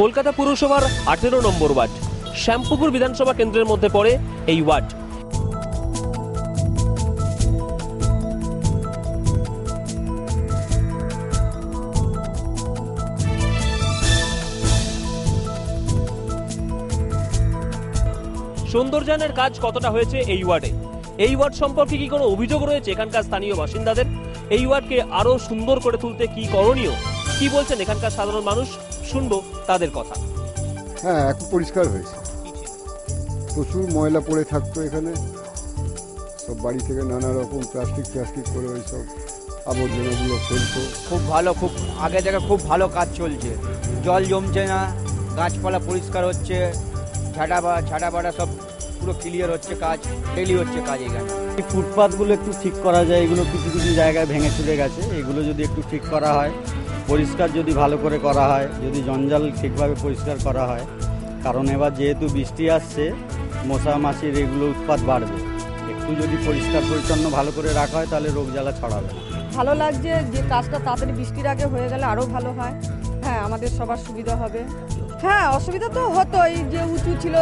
কলকাতা পুরসভার 18 নম্বর ওয়ার্ড, শ্যামপুকুর বিধানসভা কেন্দ্রের মধ্যে পড়ে এই ওয়ার্ড। সৌন্দর্যায়নের কাজ কতটা হয়েছে এই ওয়ার্ডে? এই ওয়ার্ড সম্পর্কে কি কোনো অভিযোগ রয়েছে এখানকার স্থানীয় বাসিন্দাদের? এই ওয়ার্ডকে আরো সুন্দর করে তুলতে কি করণীয়, কি বলছেন এখানকার সাধারণ মানুষ, শুনবো তাদের কথা। হ্যাঁ, এখন পরিষ্কার হয়েছে। প্রচুর ময়লা পড়ে থাকতো এখানে, সব বাড়ি থেকে নানা রকম প্লাস্টিক করে ওই সব আবর্জনাগুলো ফেলতো। খুব ভালো, খুব আগে থেকে খুব ভালো কাজ চলছে। জল জমছে না, গাছপালা পরিষ্কার হচ্ছে, ঝাঁটা বাড়া সব পুরো ক্লিয়ার হচ্ছে, কাজ ডেলি হচ্ছে কাজ এখানে। এই ফুটপাথগুলো একটু ঠিক করা যায়, এগুলো কিছু কিছু জায়গায় ভেঙে চলে গেছে, এগুলো যদি একটু ঠিক করা হয়, পরিষ্কার যদি ভালো করে করা হয়, যদি জঞ্জাল ঠিকভাবে পরিষ্কার করা হয়, কারণ এবার যেহেতু বৃষ্টি আসছে, মশা মাছির এগুলো উৎপাত বাড়বে। একটু যদি পরিষ্কার পরিচ্ছন্ন ভালো করে রাখা হয় তাহলে রোগ জ্বালা ছড়াবে না। ভালো লাগছে যে কাজটা তাড়াতাড়ি বৃষ্টির আগে হয়ে গেলে আরও ভালো হয়। হ্যাঁ, আমাদের সবার সুবিধা হবে। হ্যাঁ, অসুবিধা তো হতোই, যে উঁচু ছিল,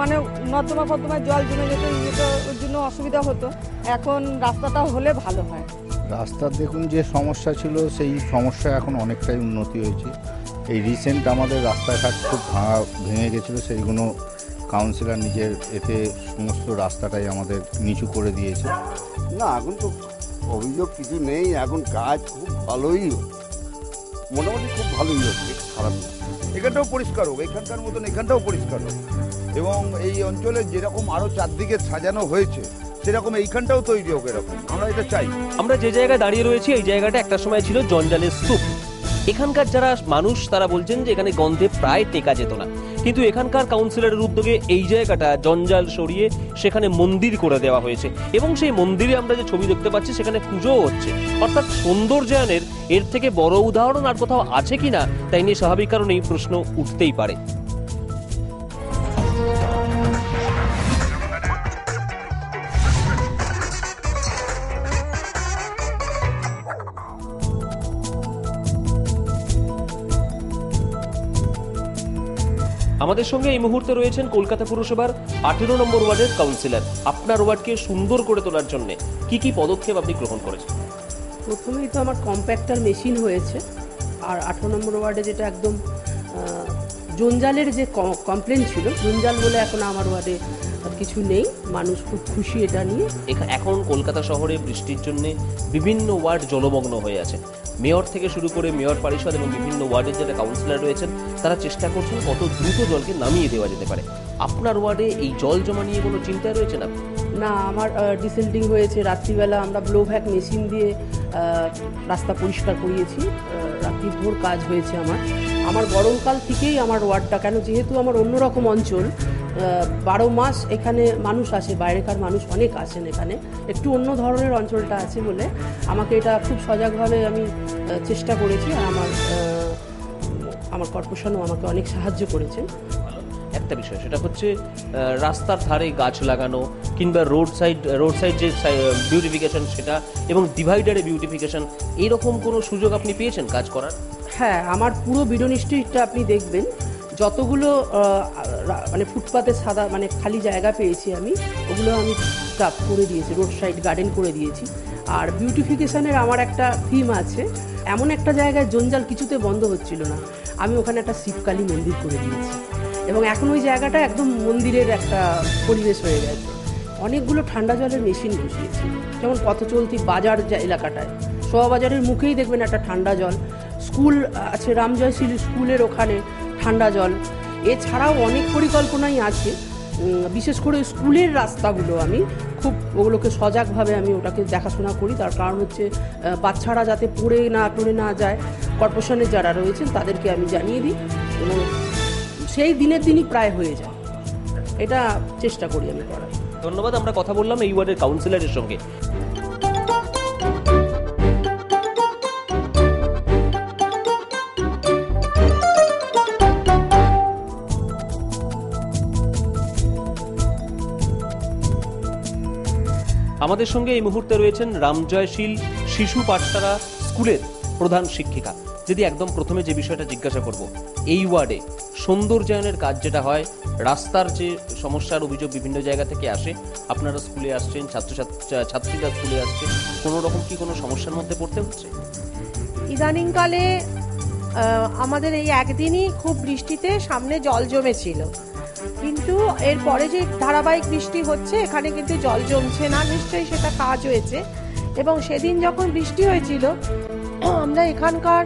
মানে নর্দমা ফর্দমায় জল জমে যেত, ওর জন্য অসুবিধা হতো। এখন রাস্তাটা হলে ভালো হয়। রাস্তার দেখুন যে সমস্যা ছিল, সেই সমস্যা এখন অনেকটাই উন্নতি হয়েছে। এই রিসেন্ট আমাদের রাস্তাঘাট খুব ভেঙে গেছিলো, সেইগুলো কাউন্সিলর নিজের এতে সমস্ত রাস্তাটাই আমাদের নিচু করে দিয়েছে। না, এখন তো অভিযোগ কিছু নেই, এখন কাজ খুব ভালোই হচ্ছে, মোটামুটি খুব ভালোই হচ্ছে, খারাপ না। এখানটাও পরিষ্কার হোক, এখানকার মতন এখানটাও পরিষ্কার হোক, এবং এই অঞ্চলে যেরকম আরো চারদিকে সাজানো হয়েছে সেরকম এইখানটাও তৈরি হোক, এরকম আমরা এটা চাই। আমরা যে জায়গায় দাঁড়িয়ে রয়েছি, এই জায়গাটা একটা সময় ছিল জঞ্জালের স্তূপ। এখানকার যারা মানুষ তারা বলছেন যে এখানে গন্ধে প্রায় টেকা যেত না, কিন্তু এখানকার কাউন্সিলরের উদ্যোগে এই জায়গাটা জঞ্জাল সরিয়ে সেখানে মন্দির করে দেওয়া হয়েছে, এবং সেই মন্দিরে আমরা যে ছবি দেখতে পাচ্ছি সেখানে পুজোও হচ্ছে। অর্থাৎ সৌন্দর্যায়নের এর থেকে বড় উদাহরণ আর কোথাও আছে কিনা, তাই নিয়ে স্বাভাবিক কারণেই প্রশ্ন উঠতেই পারে। আমাদের সঙ্গে এই মুহূর্তে রয়েছেন কলকাতা পুরসভার 18 নম্বর ওয়ার্ডের কাউন্সিলর। আপনার ওয়ার্ডকে সুন্দর করে তোলার জন্য কি কি পদক্ষেপ আপনি গ্রহণ করেছেন? প্রথমেই তো আমার কম্প্যাক্টার মেশিন হয়েছে, আর 18 নম্বর ওয়ার্ডে যেটা একদম জঞ্জালের যে কমপ্লেন ছিল, জঞ্জাল বলে এখন আমার ওয়ার্ডে কিছু নেই, মানুষ খুব খুশি এটা নিয়ে। এখন কলকাতা শহরে বৃষ্টির জন্য বিভিন্ন ওয়ার্ড জলমগ্ন হয়ে আছে। মেয়র থেকে শুরু করে মেয়র পরিষদ এবং বিভিন্ন ওয়ার্ডের যারা কাউন্সিলর রয়েছেন তারা চেষ্টা করছেন কত দ্রুত জলকে নামিয়ে দেওয়া যেতে পারে। আপনার ওয়ার্ডে এই জল জমা নিয়ে কোনো চিন্তায় রয়েছে না? না, আমার ডিসেন্টিং হয়েছে, রাত্রিবেলা আমরা ব্লোভ্যাক মেশিন দিয়ে রাস্তা পরিষ্কার করিয়েছি, রাত্রিভোর কাজ হয়েছে। আমার গরমকাল থেকেই আমার ওয়ার্ডটা, কেন যেহেতু আমার অন্যরকম অঞ্চল, 12 মাস এখানে মানুষ আসে, বাইরেকার মানুষ অনেক আসেন এখানে, একটু অন্য ধরনের অঞ্চলটা আছে বলে আমাকে এটা খুব সজাগভাবে আমি চেষ্টা করেছি, আর আমার কর্পোরেশনও আমাকে অনেক সাহায্য করেছেন। একটা বিষয় সেটা হচ্ছে রাস্তার ধারে গাছ লাগানো, কিংবা রোড সাইড যে বিউটিফিকেশন সেটা, এবং ডিভাইডারে বিউটিফিকেশন, এরকম কোনো সুযোগ আপনি পেয়েছেন কাজ করার? হ্যাঁ, আমার পুরো বিডন স্ট্রিটটা আপনি দেখবেন, যতগুলো মানে ফুটপাতে সাদা মানে খালি জায়গা পেয়েছি আমি, ওগুলো আমি টাপ করে দিয়েছি, রোড সাইড গার্ডেন করে দিয়েছি। আর বিউটিফিকেশনের আমার একটা থিম আছে, এমন একটা জায়গায় জঞ্জাল কিছুতে বন্ধ হচ্ছিল না, আমি ওখানে একটা শিবকালী মন্দির করে দিয়েছি, এবং এখন ওই জায়গাটা একদম মন্দিরের একটা পরিবেশ হয়ে গেছে। অনেকগুলো ঠান্ডা জলের মেশিন বসিয়েছি, যেমন পথ চলতি বাজার এলাকাটায়, শোভা বাজারের মুখেই দেখবেন একটা ঠান্ডা জল, স্কুল আছে রামজয়শীল স্কুলের ওখানে ঠান্ডা জল। এছাড়াও অনেক পরিকল্পনাই আছে, বিশেষ করে স্কুলের রাস্তাগুলো আমি খুব ওগুলোকে সজাগভাবে আমি ওটাকে দেখাশোনা করি, তার কারণ হচ্ছে বাচ্চারা যাতে পড়ে না যায়, কর্পোরেশনের যারা রয়েছেন তাদেরকে আমি জানিয়ে দিই, এবং সেই দিনের দিনই প্রায় হয়ে যায়, এটা চেষ্টা করি আমি করার। ধন্যবাদ। আমরা কথা বললাম এই ওয়ার্ডের কাউন্সিলরের সঙ্গে। আমাদের সঙ্গে এই মুহূর্তে রয়েছেন রামজয়শীল শিশু পাঠশালা স্কুলের প্রধান শিক্ষিকা। যদি একদম প্রথমে যে বিষয়টা জিজ্ঞাসা করব, এই ওয়ার্ডে সৌন্দর্যায়নের কাজ যেটা হয়, রাস্তার যে সমস্যার অভিযোগ বিভিন্ন জায়গা থেকে আসে, আপনারা স্কুলে আসছেন, ছাত্রীরা স্কুলে আসছে, কোনো রকম কি কোনো সমস্যার মধ্যে পড়তে হচ্ছে? ইদানিংকালে আমাদের এই একদিনই খুব বৃষ্টিতে সামনে জল জমেছিল, কিন্তু এরপরে যে ধারাবাহিক বৃষ্টি হচ্ছে এখানে কিন্তু জল জমছে না। নিশ্চয়ই সেটা কাজ হয়েছে। এবং সেদিন যখন বৃষ্টি হয়েছিল আমরা এখানকার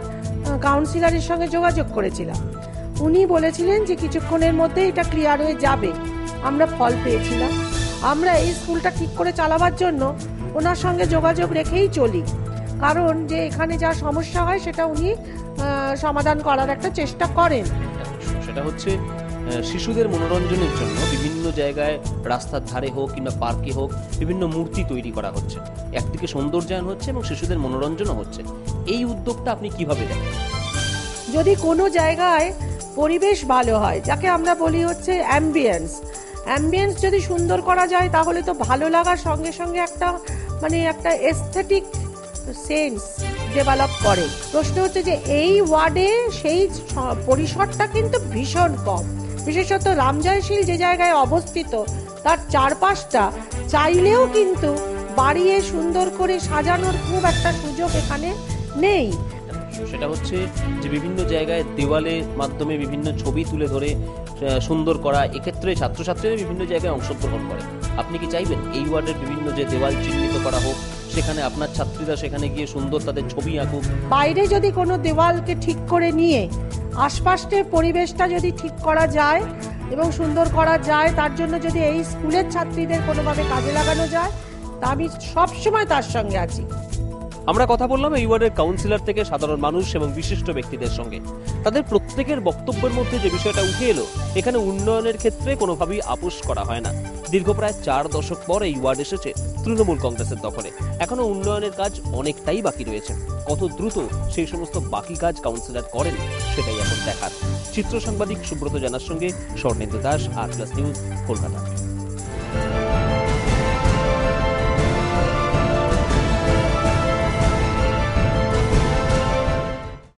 কাউন্সিলরের সঙ্গে যোগাযোগ করেছিলাম। উনি বলেছিলেন যে কিছুক্ষণের মধ্যে এটা ক্লিয়ার হয়ে যাবে। আমরা ফল পেয়েছিলাম। আমরা এই স্কুলটা ঠিক করে চালাবার জন্য ওনার সঙ্গে যোগাযোগ রেখেই চলি, কারণ যে এখানে যা সমস্যা হয় সেটা উনি সমাধান করার একটা চেষ্টা করেন। সেটা হচ্ছে শিশুদের মনোরঞ্জনের জন্য বিভিন্ন জায়গায় রাস্তার ধারে হোক কিংবা পার্কে হোক বিভিন্ন মূর্তি তৈরি করা হচ্ছে, একদিকে সৌন্দর্যায়ন হচ্ছে এবং শিশুদের মনোরঞ্জনও হচ্ছে। এই উদ্যোগটা আপনি কিভাবে দেখেন? যদি কোনো জায়গায় পরিবেশ ভালো হয়, যাকে আমরা বলি হচ্ছে অ্যাম্বিয়েন্স যদি সুন্দর করা যায় তাহলে তো ভালো লাগার সঙ্গে সঙ্গে একটা এস্থেটিক সেন্স ডেভেলপ করে। প্রশ্ন হচ্ছে যে এই ওয়ার্ডে সেই পরিসরটা কিন্তু ভীষণ কম, বিশেষত রামজয়শীল যে জায়গায় অবস্থিত তার চারপাশটা চাইলেও কিন্তু বাড়িয়ে সুন্দর করে সাজানোর খুব একটা সুযোগ এখানে নেই। সেটা হচ্ছে যে বিভিন্ন জায়গায় দেওয়ালের মাধ্যমে বিভিন্ন ছবি তুলে ধরে সুন্দর করা, এক্ষেত্রে ছাত্রছাত্রীরা বিভিন্ন জায়গায় অংশগ্রহণ করে। আপনি কি চাইবেন এই ওয়ার্ডের বিভিন্ন যে দেওয়াল চিহ্নিত করা হোক, সেখানে আপনার ছাত্রীরা সেখানে গিয়ে সুন্দর তাদের ছবি আঁকুক? বাইরে যদি কোনো দেওয়ালকে ঠিক করে নিয়ে আশপাশের পরিবেশটা যদি ঠিক করা যায় এবং সুন্দর করা যায়, তার জন্য যদি এই স্কুলের ছাত্রীদের কোনোভাবে কাজে লাগানো যায়, তা আমি সবসময় তার সঙ্গে আছি। আমরা কথা বললাম এই ওয়ার্ডের কাউন্সিলর থেকে সাধারণ মানুষ এবং বিশিষ্ট ব্যক্তিদের সঙ্গে। তাদের প্রত্যেকের বক্তব্যের মধ্যে যে বিষয়টা উঠে এলো, এখানে উন্নয়নের ক্ষেত্রে কোনোভাবেই আপোষ করা হয় না। দীর্ঘ প্রায় 4 দশক পর এই ওয়ার্ড এসেছে তৃণমূল কংগ্রেসের দখলে। এখনো উন্নয়নের কাজ অনেকটাই বাকি রয়েছে। কত দ্রুত সেই সমস্ত বাকি কাজ কাউন্সিলর করেন সেটাই এখন দেখার। চিত্র সাংবাদিক সুব্রত জানার সঙ্গে স্বর্ণেন্দু দাস, আর প্লাস নিউজ, কলকাতা।